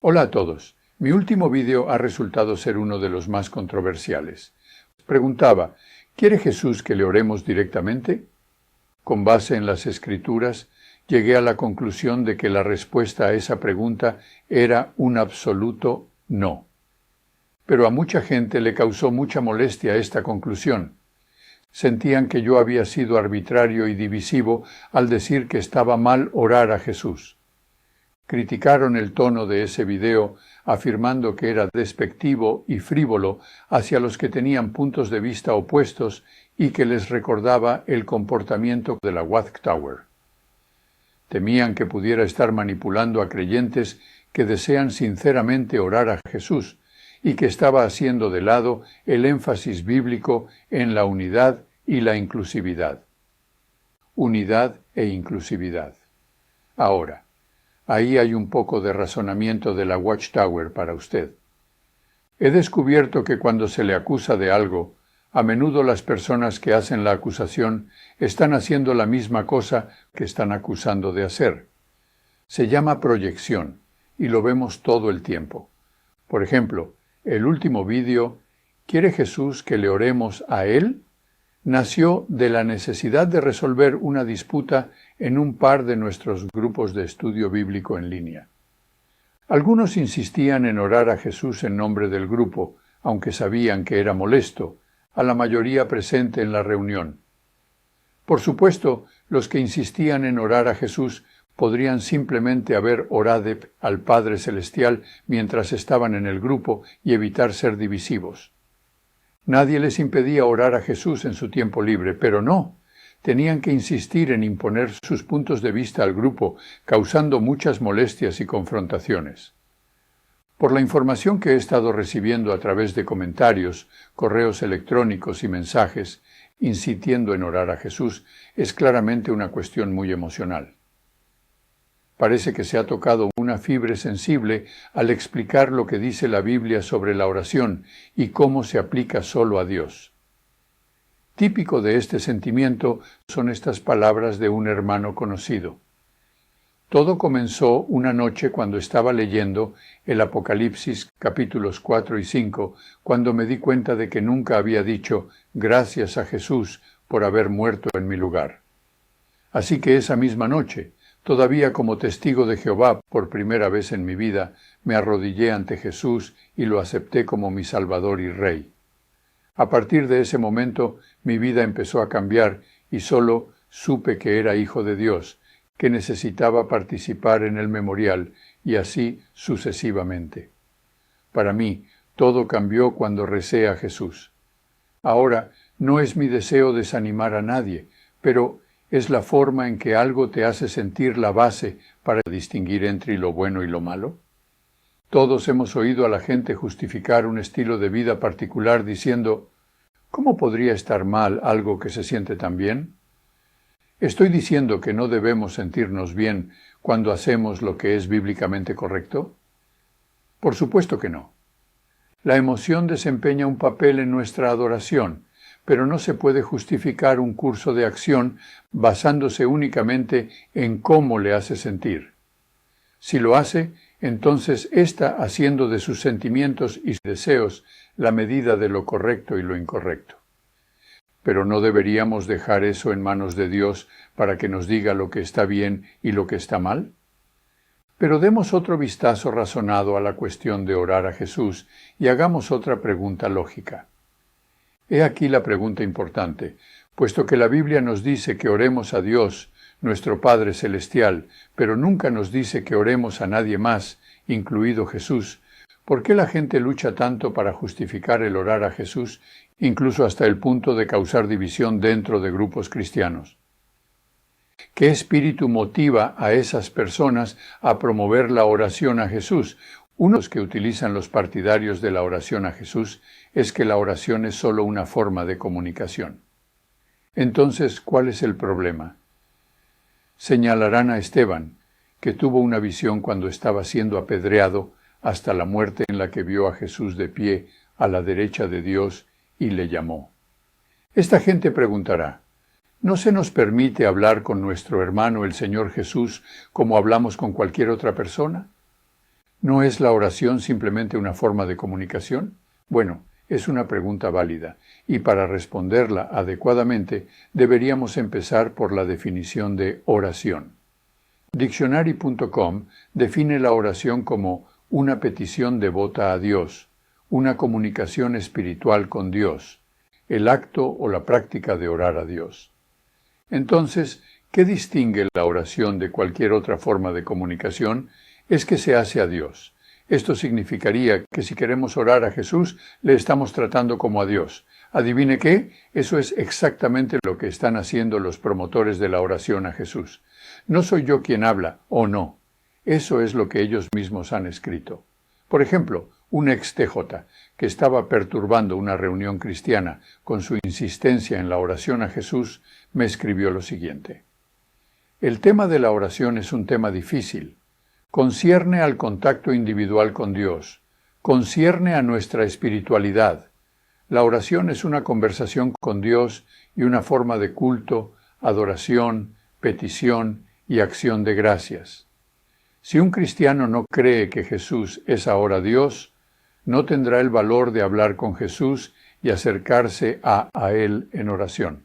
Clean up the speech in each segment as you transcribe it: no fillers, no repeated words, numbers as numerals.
Hola a todos. Mi último vídeo ha resultado ser uno de los más controversiales. Preguntaba, ¿quiere Jesús que le oremos directamente? Con base en las Escrituras, llegué a la conclusión de que la respuesta a esa pregunta era un absoluto no. Pero a mucha gente le causó mucha molestia esta conclusión. Sentían que yo había sido arbitrario y divisivo al decir que estaba mal orar a Jesús. Criticaron el tono de ese video, afirmando que era despectivo y frívolo hacia los que tenían puntos de vista opuestos y que les recordaba el comportamiento de la Watchtower. Temían que pudiera estar manipulando a creyentes que desean sinceramente orar a Jesús y que estaba haciendo de lado el énfasis bíblico en la unidad y la inclusividad. Unidad e inclusividad. Ahora, ahí hay un poco de razonamiento de la Watchtower para usted. He descubierto que cuando se le acusa de algo, a menudo las personas que hacen la acusación están haciendo la misma cosa que están acusando de hacer. Se llama proyección, y lo vemos todo el tiempo. Por ejemplo, el último vídeo, ¿quiere Jesús que le oremos a Él?, nació de la necesidad de resolver una disputa en un par de nuestros grupos de estudio bíblico en línea. Algunos insistían en orar a Jesús en nombre del grupo, aunque sabían que era molesto, a la mayoría presente en la reunión. Por supuesto, los que insistían en orar a Jesús podrían simplemente haber orado al Padre Celestial mientras estaban en el grupo y evitar ser divisivos. Nadie les impedía orar a Jesús en su tiempo libre, pero no. Tenían que insistir en imponer sus puntos de vista al grupo, causando muchas molestias y confrontaciones. Por la información que he estado recibiendo a través de comentarios, correos electrónicos y mensajes, insistiendo en orar a Jesús, es claramente una cuestión muy emocional. Parece que se ha tocado una fibra sensible al explicar lo que dice la Biblia sobre la oración y cómo se aplica solo a Dios. Típico de este sentimiento son estas palabras de un hermano conocido. Todo comenzó una noche cuando estaba leyendo el Apocalipsis capítulos 4 y 5, cuando me di cuenta de que nunca había dicho gracias a Jesús por haber muerto en mi lugar. Así que esa misma noche, todavía como testigo de Jehová por primera vez en mi vida, me arrodillé ante Jesús y lo acepté como mi Salvador y Rey. A partir de ese momento, mi vida empezó a cambiar y solo supe que era hijo de Dios, que necesitaba participar en el memorial y así sucesivamente. Para mí, todo cambió cuando recé a Jesús. Ahora, no es mi deseo desanimar a nadie, pero ¿es la forma en que algo te hace sentir la base para distinguir entre lo bueno y lo malo? Todos hemos oído a la gente justificar un estilo de vida particular diciendo, ¿cómo podría estar mal algo que se siente tan bien? ¿Estoy diciendo que no debemos sentirnos bien cuando hacemos lo que es bíblicamente correcto? Por supuesto que no. La emoción desempeña un papel en nuestra adoración, pero no se puede justificar un curso de acción basándose únicamente en cómo le hace sentir. Si lo hace, entonces está haciendo de sus sentimientos y deseos la medida de lo correcto y lo incorrecto. Pero no deberíamos dejar eso en manos de Dios para que nos diga lo que está bien y lo que está mal. Pero demos otro vistazo razonado a la cuestión de orar a Jesús y hagamos otra pregunta lógica. He aquí la pregunta importante, puesto que la Biblia nos dice que oremos a Dios, nuestro Padre Celestial, pero nunca nos dice que oremos a nadie más, incluido Jesús. ¿Por qué la gente lucha tanto para justificar el orar a Jesús, incluso hasta el punto de causar división dentro de grupos cristianos? ¿Qué espíritu motiva a esas personas a promover la oración a Jesús? Unos que utilizan los partidarios de la oración a Jesús es que la oración es solo una forma de comunicación. Entonces, ¿cuál es el problema? Señalarán a Esteban, que tuvo una visión cuando estaba siendo apedreado hasta la muerte en la que vio a Jesús de pie a la derecha de Dios y le llamó. Esta gente preguntará, ¿no se nos permite hablar con nuestro hermano el Señor Jesús como hablamos con cualquier otra persona? ¿No es la oración simplemente una forma de comunicación? Bueno, es una pregunta válida, y para responderla adecuadamente deberíamos empezar por la definición de oración. Dictionary.com define la oración como una petición devota a Dios, una comunicación espiritual con Dios, el acto o la práctica de orar a Dios. Entonces, ¿qué distingue la oración de cualquier otra forma de comunicación? Es que se hace a Dios. Esto significaría que si queremos orar a Jesús, le estamos tratando como a Dios. ¿Adivine qué? Eso es exactamente lo que están haciendo los promotores de la oración a Jesús. No soy yo quien habla, o no. Eso es lo que ellos mismos han escrito. Por ejemplo, un ex TJ, que estaba perturbando una reunión cristiana con su insistencia en la oración a Jesús, me escribió lo siguiente. El tema de la oración es un tema difícil. Concierne al contacto individual con Dios. Concierne a nuestra espiritualidad. La oración es una conversación con Dios y una forma de culto, adoración, petición y acción de gracias. Si un cristiano no cree que Jesús es ahora Dios, no tendrá el valor de hablar con Jesús y acercarse a Él en oración.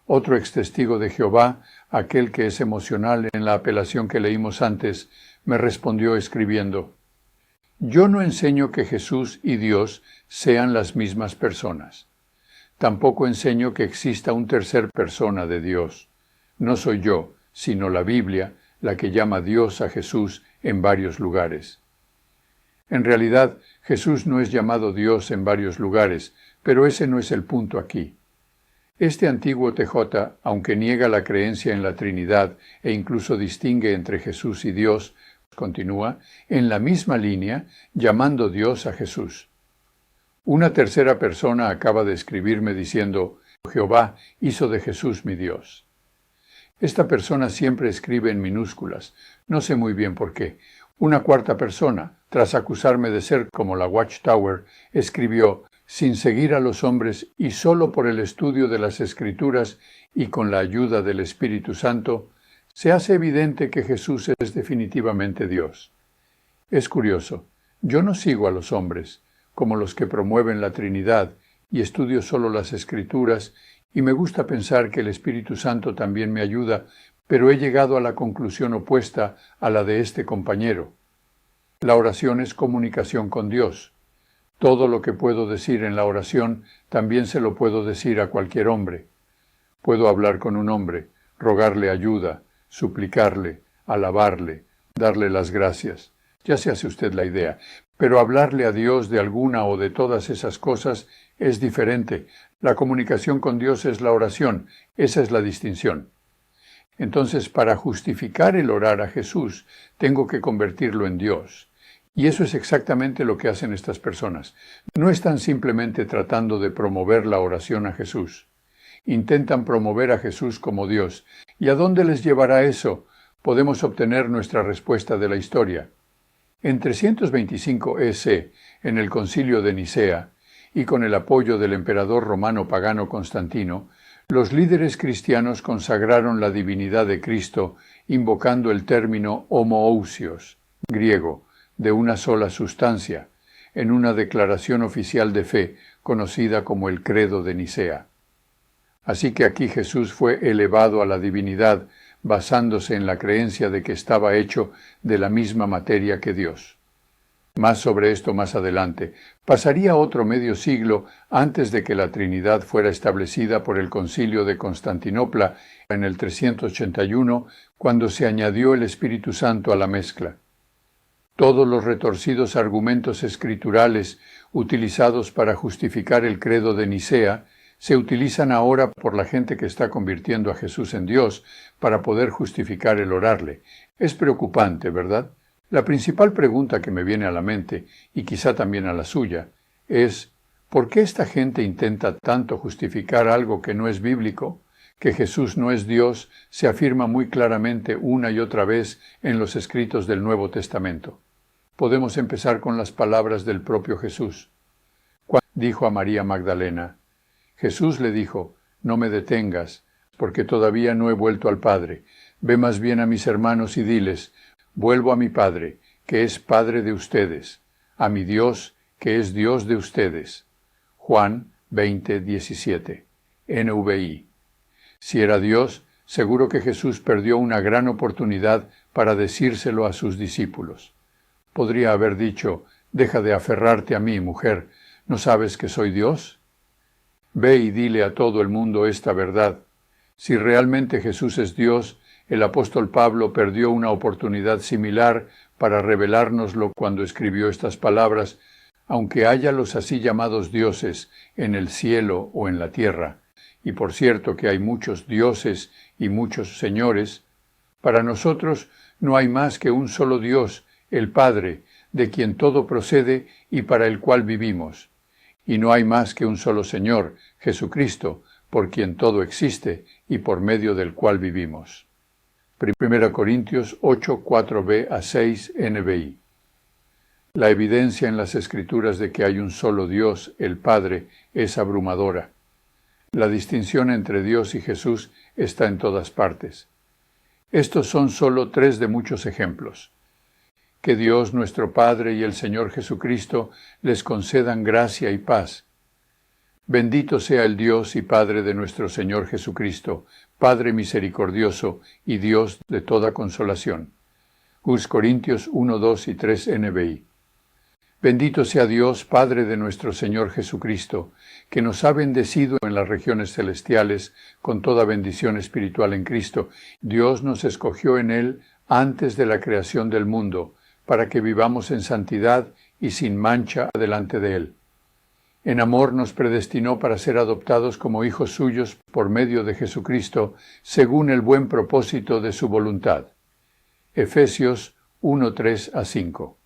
Otro extestigo de Jehová, aquel que es emocional en la apelación que leímos antes, me respondió escribiendo, «Yo no enseño que Jesús y Dios sean las mismas personas. Tampoco enseño que exista un tercer persona de Dios. No soy yo, sino la Biblia, la que llama Dios a Jesús en varios lugares». En realidad, Jesús no es llamado Dios en varios lugares, pero ese no es el punto aquí. Este antiguo TJ, aunque niega la creencia en la Trinidad e incluso distingue entre Jesús y Dios, continúa en la misma línea, llamando Dios a Jesús. Una tercera persona acaba de escribirme diciendo, Jehová hizo de Jesús mi Dios. Esta persona siempre escribe en minúsculas, no sé muy bien por qué. Una cuarta persona, tras acusarme de ser como la Watchtower, escribió, sin seguir a los hombres y solo por el estudio de las Escrituras y con la ayuda del Espíritu Santo, se hace evidente que Jesús es definitivamente Dios. Es curioso, yo no sigo a los hombres, como los que promueven la Trinidad, y estudio solo las Escrituras, y me gusta pensar que el Espíritu Santo también me ayuda, pero he llegado a la conclusión opuesta a la de este compañero. La oración es comunicación con Dios. Todo lo que puedo decir en la oración también se lo puedo decir a cualquier hombre. Puedo hablar con un hombre, rogarle ayuda, suplicarle, alabarle, darle las gracias. Ya se hace usted la idea. Pero hablarle a Dios de alguna o de todas esas cosas es diferente. La comunicación con Dios es la oración. Esa es la distinción. Entonces, para justificar el orar a Jesús, tengo que convertirlo en Dios. Y eso es exactamente lo que hacen estas personas. No están simplemente tratando de promover la oración a Jesús. Intentan promover a Jesús como Dios. ¿Y a dónde les llevará eso? Podemos obtener nuestra respuesta de la historia. En 325 EC, en el Concilio de Nicea, y con el apoyo del emperador romano pagano Constantino, los líderes cristianos consagraron la divinidad de Cristo invocando el término homoousios, griego, de una sola sustancia, en una declaración oficial de fe conocida como el Credo de Nicea. Así que aquí Jesús fue elevado a la divinidad basándose en la creencia de que estaba hecho de la misma materia que Dios. Más sobre esto más adelante. Pasaría otro medio siglo antes de que la Trinidad fuera establecida por el Concilio de Constantinopla en el 381, cuando se añadió el Espíritu Santo a la mezcla. Todos los retorcidos argumentos escriturales utilizados para justificar el credo de Nicea se utilizan ahora por la gente que está convirtiendo a Jesús en Dios para poder justificar el orarle. Es preocupante, ¿verdad? La principal pregunta que me viene a la mente, y quizá también a la suya, es ¿por qué esta gente intenta tanto justificar algo que no es bíblico? Que Jesús no es Dios se afirma muy claramente una y otra vez en los escritos del Nuevo Testamento. Podemos empezar con las palabras del propio Jesús. Dijo a María Magdalena, Jesús le dijo, no me detengas, porque todavía no he vuelto al Padre. Ve más bien a mis hermanos y diles, vuelvo a mi Padre, que es Padre de ustedes, a mi Dios, que es Dios de ustedes. Juan 20:17, NVI. Si era Dios, seguro que Jesús perdió una gran oportunidad para decírselo a sus discípulos. Podría haber dicho: «Deja de aferrarte a mí, mujer, ¿no sabes que soy Dios? Ve y dile a todo el mundo esta verdad». Si realmente Jesús es Dios, el apóstol Pablo perdió una oportunidad similar para revelárnoslo cuando escribió estas palabras: «Aunque haya los así llamados dioses en el cielo o en la tierra», y por cierto que hay muchos dioses y muchos señores, para nosotros no hay más que un solo Dios, el Padre, de quien todo procede y para el cual vivimos. Y no hay más que un solo Señor, Jesucristo, por quien todo existe y por medio del cual vivimos. 1 Corintios 8, 4b a 6 NBI. La evidencia en las Escrituras de que hay un solo Dios, el Padre, es abrumadora. La distinción entre Dios y Jesús está en todas partes. Estos son solo 3 de muchos ejemplos. Que Dios nuestro Padre y el Señor Jesucristo les concedan gracia y paz. Bendito sea el Dios y Padre de nuestro Señor Jesucristo, Padre misericordioso y Dios de toda consolación. Corintios 1, 2 y 3 NBI. Bendito sea Dios, Padre de nuestro Señor Jesucristo, que nos ha bendecido en las regiones celestiales con toda bendición espiritual en Cristo. Dios nos escogió en Él antes de la creación del mundo, para que vivamos en santidad y sin mancha delante de Él. En amor nos predestinó para ser adoptados como hijos suyos por medio de Jesucristo, según el buen propósito de su voluntad. Efesios 1, 3 a 5.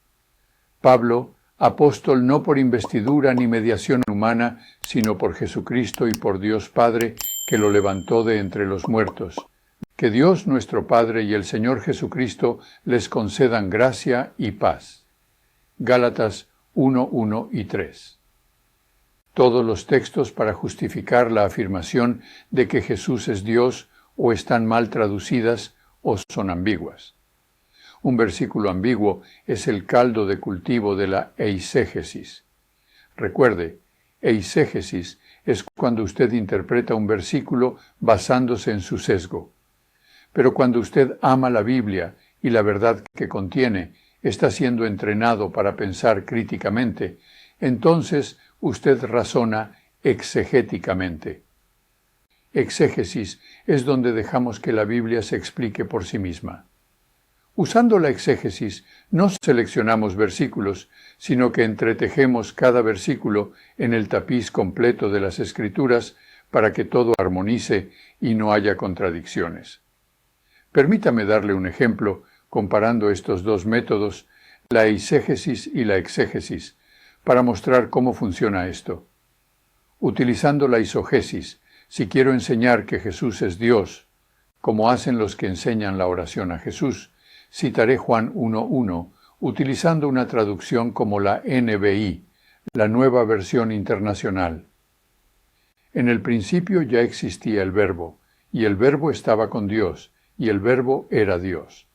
Pablo, apóstol no por investidura ni mediación humana, sino por Jesucristo y por Dios Padre, que lo levantó de entre los muertos. Que Dios nuestro Padre y el Señor Jesucristo les concedan gracia y paz. Gálatas 1, 1 y 3. Todos los textos para justificar la afirmación de que Jesús es Dios o están mal traducidas o son ambiguas. Un versículo ambiguo es el caldo de cultivo de la eisegesis. Recuerde, eisegesis es cuando usted interpreta un versículo basándose en su sesgo. Pero cuando usted ama la Biblia y la verdad que contiene, está siendo entrenado para pensar críticamente, entonces usted razona exegéticamente. Exégesis es donde dejamos que la Biblia se explique por sí misma. Usando la exégesis, no seleccionamos versículos, sino que entretejemos cada versículo en el tapiz completo de las Escrituras para que todo armonice y no haya contradicciones. Permítame darle un ejemplo comparando estos dos métodos, la eisegesis y la exégesis, para mostrar cómo funciona esto. Utilizando la isogesis, si quiero enseñar que Jesús es Dios, como hacen los que enseñan la oración a Jesús, citaré Juan 1:1, utilizando una traducción como la NBI, la Nueva Versión Internacional. En el principio ya existía el Verbo, y el Verbo estaba con Dios, y el Verbo era Dios.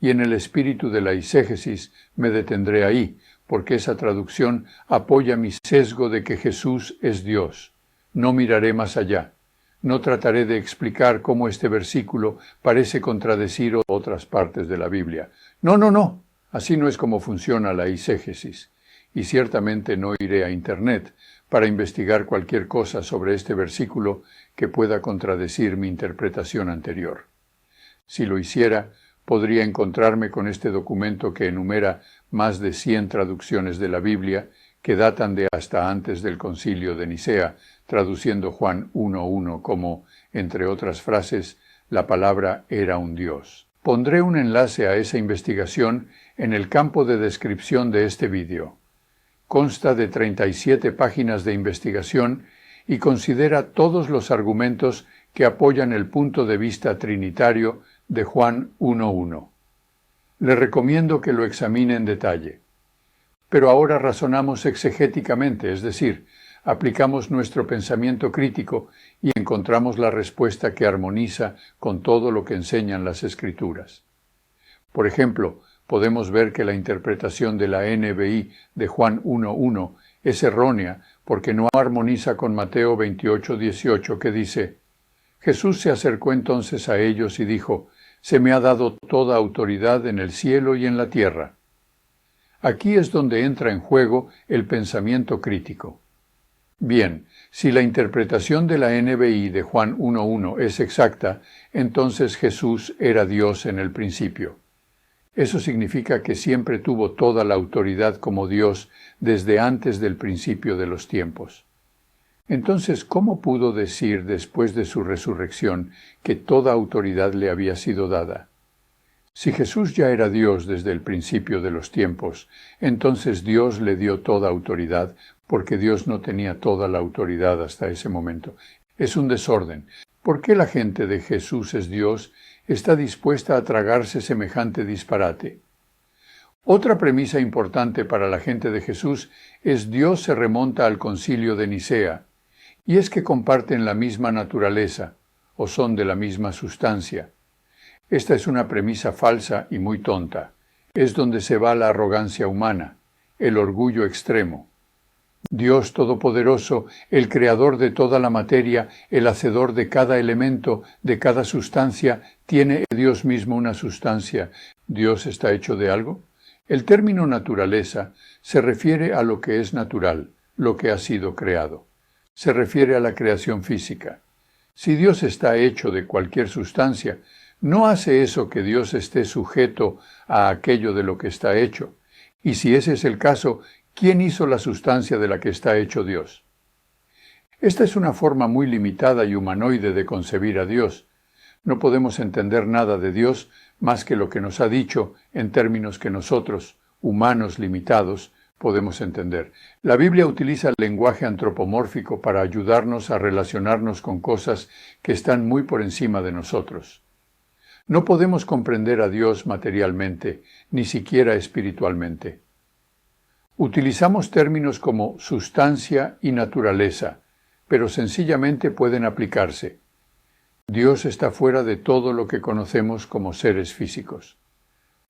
Y en el espíritu de la eisegesis me detendré ahí, porque esa traducción apoya mi sesgo de que Jesús es Dios. No miraré más allá. No trataré de explicar cómo este versículo parece contradecir otras partes de la Biblia. No. Así no es como funciona la eisegesis. Y ciertamente no iré a Internet para investigar cualquier cosa sobre este versículo que pueda contradecir mi interpretación anterior. Si lo hiciera, podría encontrarme con este documento que enumera más de 100 traducciones de la Biblia que datan de hasta antes del Concilio de Nicea, traduciendo Juan 1:1 como, entre otras frases, la palabra era un Dios. Pondré un enlace a esa investigación en el campo de descripción de este vídeo. Consta de 37 páginas de investigación y considera todos los argumentos que apoyan el punto de vista trinitario de Juan 1:1. Le recomiendo que lo examine en detalle. Pero ahora razonamos exegéticamente, es decir, aplicamos nuestro pensamiento crítico y encontramos la respuesta que armoniza con todo lo que enseñan las Escrituras. Por ejemplo, podemos ver que la interpretación de la NBI de Juan 1:1 es errónea porque no armoniza con Mateo 28:18, que dice: Jesús se acercó entonces a ellos y dijo: «Se me ha dado toda autoridad en el cielo y en la tierra». Aquí es donde entra en juego el pensamiento crítico. Bien, si la interpretación de la NBI de Juan 1:1 es exacta, entonces Jesús era Dios en el principio. Eso significa que siempre tuvo toda la autoridad como Dios desde antes del principio de los tiempos. Entonces, ¿cómo pudo decir después de su resurrección que toda autoridad le había sido dada? Si Jesús ya era Dios desde el principio de los tiempos, entonces Dios le dio toda autoridad, porque Dios no tenía toda la autoridad hasta ese momento. Es un desorden. ¿Por qué la gente de Jesús es Dios está dispuesta a tragarse semejante disparate? Otra premisa importante para la gente de Jesús es Dios se remonta al Concilio de Nicea, y es que comparten la misma naturaleza, o son de la misma sustancia. Esta es una premisa falsa y muy tonta. Es donde se va la arrogancia humana, el orgullo extremo. Dios Todopoderoso, el Creador de toda la materia, el Hacedor de cada elemento, de cada sustancia, ¿tiene Dios mismo una sustancia? ¿Dios está hecho de algo? El término naturaleza se refiere a lo que es natural, lo que ha sido creado. Se refiere a la creación física. Si Dios está hecho de cualquier sustancia, no hace eso que Dios esté sujeto a aquello de lo que está hecho. Y si ese es el caso, ¿quién hizo la sustancia de la que está hecho Dios? Esta es una forma muy limitada y humanoide de concebir a Dios. No podemos entender nada de Dios más que lo que nos ha dicho en términos que nosotros, humanos limitados, podemos entender. La Biblia utiliza el lenguaje antropomórfico para ayudarnos a relacionarnos con cosas que están muy por encima de nosotros. No podemos comprender a Dios materialmente, ni siquiera espiritualmente. Utilizamos términos como sustancia y naturaleza, pero sencillamente pueden aplicarse. Dios está fuera de todo lo que conocemos como seres físicos.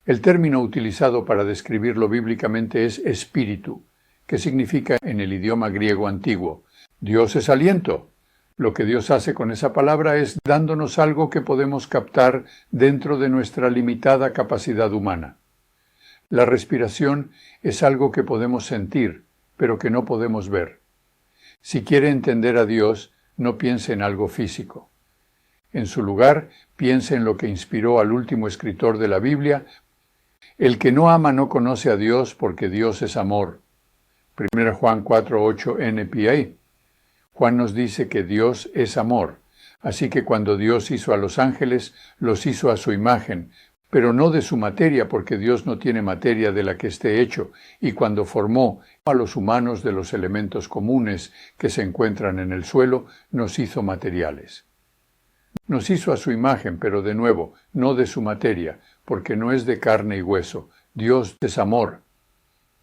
El término utilizado para describirlo bíblicamente es espíritu, que significa en el idioma griego antiguo: Dios es aliento. Lo que Dios hace con esa palabra es dándonos algo que podemos captar dentro de nuestra limitada capacidad humana. La respiración es algo que podemos sentir, pero que no podemos ver. Si quiere entender a Dios, no piense en algo físico. En su lugar, piense en lo que inspiró al último escritor de la Biblia: el que no ama no conoce a Dios, porque Dios es amor. 1 Juan 4:8 NPA. Juan nos dice que Dios es amor, así que cuando Dios hizo a los ángeles, los hizo a su imagen, pero no de su materia, porque Dios no tiene materia de la que esté hecho, y cuando formó a los humanos de los elementos comunes que se encuentran en el suelo, nos hizo materiales. Nos hizo a su imagen, pero de nuevo, no de su materia, porque no es de carne y hueso. Dios es amor.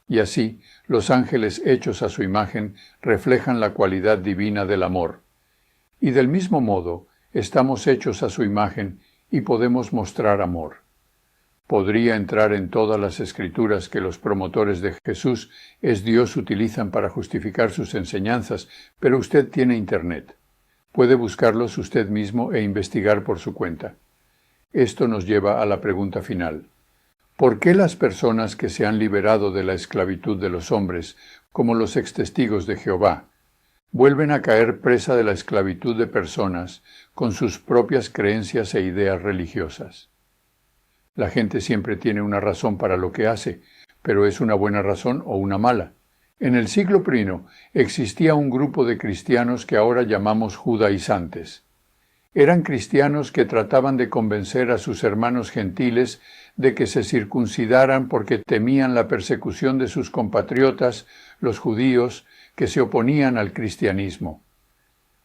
Y así, los ángeles hechos a su imagen reflejan la cualidad divina del amor. Y del mismo modo, estamos hechos a su imagen y podemos mostrar amor. Podría entrar en todas las escrituras que los promotores de Jesús es Dios utilizan para justificar sus enseñanzas, pero usted tiene Internet. Puede buscarlos usted mismo e investigar por su cuenta. Esto nos lleva a la pregunta final. ¿Por qué las personas que se han liberado de la esclavitud de los hombres, como los extestigos de Jehová, vuelven a caer presa de la esclavitud de personas con sus propias creencias e ideas religiosas? La gente siempre tiene una razón para lo que hace, pero ¿es una buena razón o una mala? En el siglo I existía un grupo de cristianos que ahora llamamos judaizantes. Eran cristianos que trataban de convencer a sus hermanos gentiles de que se circuncidaran porque temían la persecución de sus compatriotas, los judíos, que se oponían al cristianismo.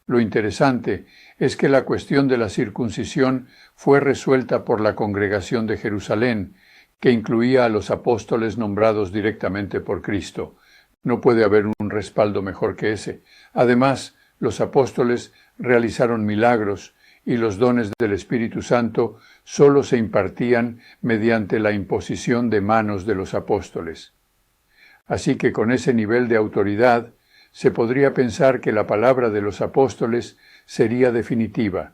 Lo interesante es que la cuestión de la circuncisión fue resuelta por la Congregación de Jerusalén, que incluía a los apóstoles nombrados directamente por Cristo. No puede haber un respaldo mejor que ese. Además, los apóstoles realizaron milagros, y los dones del Espíritu Santo solo se impartían mediante la imposición de manos de los apóstoles. Así que con ese nivel de autoridad, se podría pensar que la palabra de los apóstoles sería definitiva.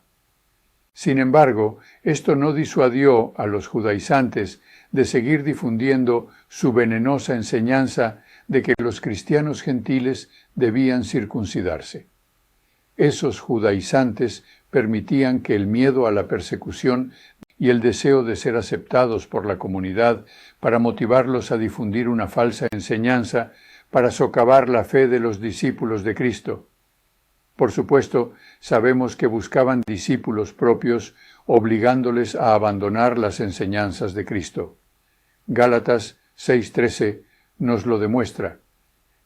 Sin embargo, esto no disuadió a los judaizantes de seguir difundiendo su venenosa enseñanza de que los cristianos gentiles debían circuncidarse. Esos judaizantes permitían que el miedo a la persecución y el deseo de ser aceptados por la comunidad para motivarlos a difundir una falsa enseñanza para socavar la fe de los discípulos de Cristo. Por supuesto, sabemos que buscaban discípulos propios, obligándoles a abandonar las enseñanzas de Cristo. Gálatas 6:13 nos lo demuestra.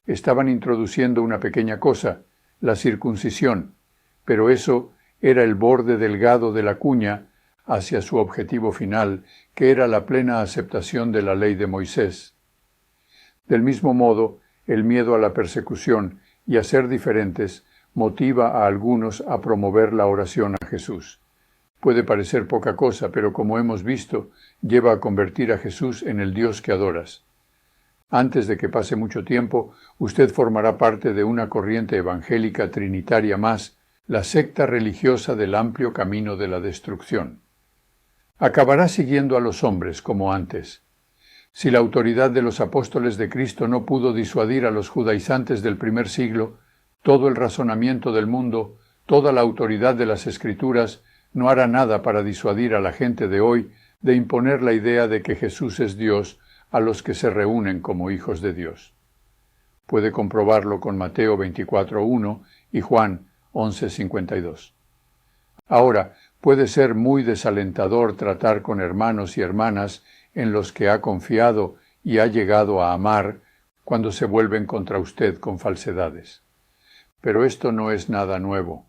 Estaban introduciendo una pequeña cosa, la circuncisión, pero eso era el borde delgado de la cuña hacia su objetivo final, que era la plena aceptación de la ley de Moisés. Del mismo modo, el miedo a la persecución y a ser diferentes motiva a algunos a promover la oración a Jesús. Puede parecer poca cosa, pero como hemos visto, lleva a convertir a Jesús en el Dios que adoras. Antes de que pase mucho tiempo, usted formará parte de una corriente evangélica trinitaria más, la secta religiosa del amplio camino de la destrucción. Acabará siguiendo a los hombres como antes. Si la autoridad de los apóstoles de Cristo no pudo disuadir a los judaizantes del primer siglo, todo el razonamiento del mundo, toda la autoridad de las Escrituras, no hará nada para disuadir a la gente de hoy de imponer la idea de que Jesús es Dios a los que se reúnen como hijos de Dios. Puede comprobarlo con Mateo 24:1 y Juan 11:52. Ahora, puede ser muy desalentador tratar con hermanos y hermanas en los que ha confiado y ha llegado a amar cuando se vuelven contra usted con falsedades. Pero esto no es nada nuevo.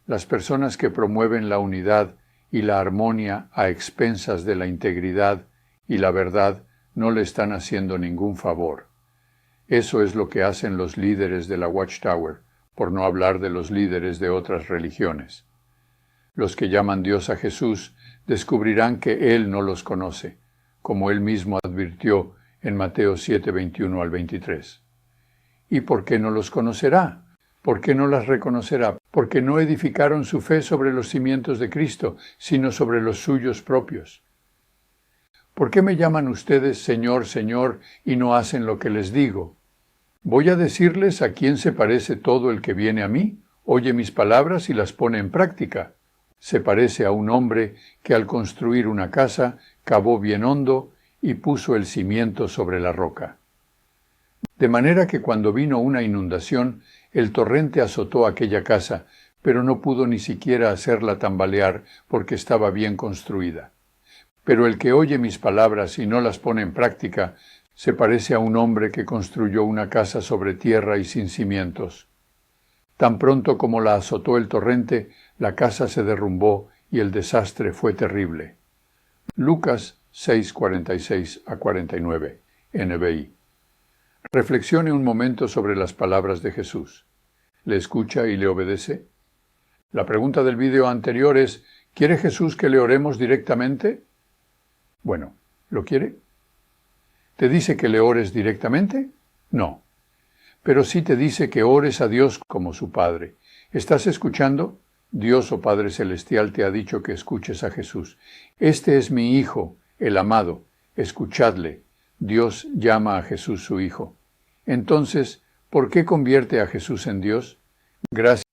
Las personas que promueven la unidad y la armonía a expensas de la integridad y la verdad no le están haciendo ningún favor. Eso es lo que hacen los líderes de la Watchtower, por no hablar de los líderes de otras religiones. Los que llaman Dios a Jesús descubrirán que Él no los conoce, como Él mismo advirtió en Mateo 7:21 al 23. ¿Y por qué no los conocerá? ¿Por qué no las reconocerá? Porque no edificaron su fe sobre los cimientos de Cristo, sino sobre los suyos propios. ¿Por qué me llaman ustedes Señor, Señor, y no hacen lo que les digo? ¿Voy a decirles a quién se parece todo el que viene a mí? Oye mis palabras y las pone en práctica. Se parece a un hombre que al construir una casa cavó bien hondo y puso el cimiento sobre la roca. De manera que cuando vino una inundación, el torrente azotó aquella casa, pero no pudo ni siquiera hacerla tambalear porque estaba bien construida. Pero el que oye mis palabras y no las pone en práctica, se parece a un hombre que construyó una casa sobre tierra y sin cimientos. Tan pronto como la azotó el torrente, la casa se derrumbó y el desastre fue terrible. Lucas 6:46 a 49, NBI. Reflexione un momento sobre las palabras de Jesús. ¿Le escucha y le obedece? La pregunta del vídeo anterior es, ¿quiere Jesús que le oremos directamente? Bueno, ¿lo quiere? ¿Te dice que le ores directamente? No. Pero sí te dice que ores a Dios como su Padre. ¿Estás escuchando? Dios o Padre Celestial te ha dicho que escuches a Jesús. Este es mi Hijo, el amado. Escuchadle. Dios llama a Jesús su Hijo. Entonces, ¿por qué convierte a Jesús en Dios? Gracias